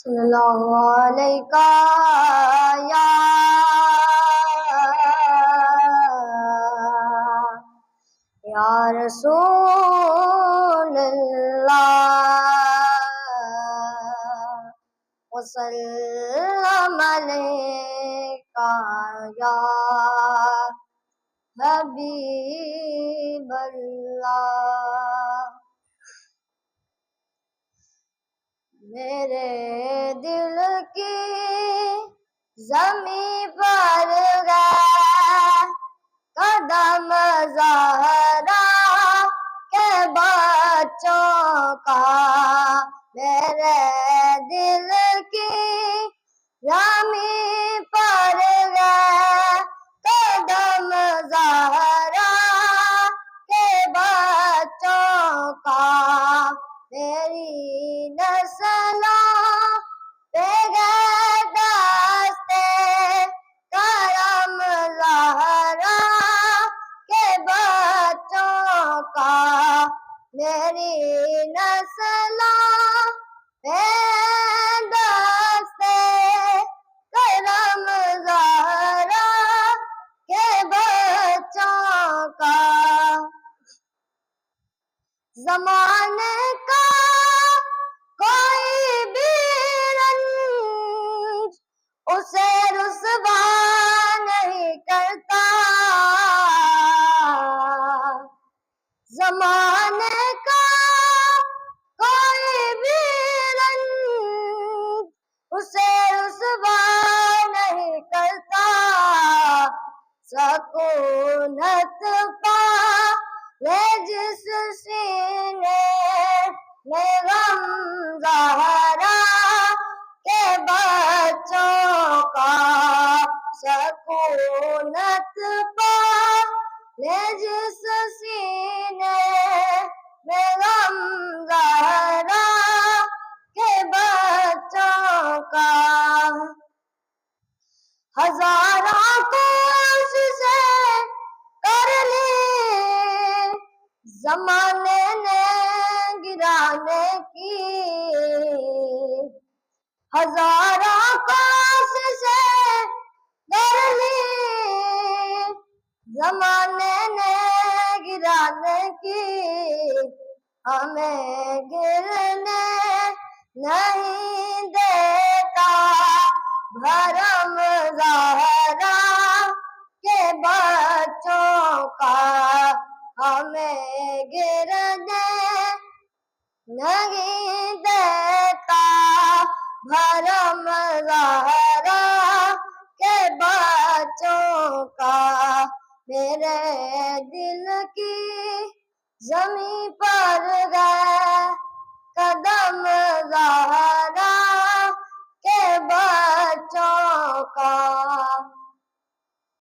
صلی اللہ علیہ یا رسول اللہ وسلم علیکہ یا حبیب اللہ۔ میرے دل کی زمین پر گئے قدم زہرا کے بچوں کا، میرے دل کی زمین پر گئے قدم زہرا کے بچوں کا، میری نسلوں پہ گئے دستے کرم زہرا کے بچوں کا، میری نسلوں پہ دستے کرم زہرا کے بچوں کا۔ زمانے کا کوئی بھی رنج اسے رسوا نہیں کرتا، زمانے کا کوئی بھی رنج اسے رسوا نہیں کرتا، سکونت پا لے جس سینے میں غم زہرا کے بچوں کا، سکونت پا لے جس سینے میں غم زہرا کے بچوں کا۔ ہزاروں کوششیں کر لی زمانے نے گرانے کی، ہزاروں کوششیں کر لی زمانے نے گرانے کی، ہمیں گرنے نہیں دیتا بھرم زہرا کے بچوں کا، ہمیں گرنے نہیں دیتا بھرم زہرا کے بچوں کا، میرے دل کی زمین پر گئے قدم زہرا کے بچوں کا۔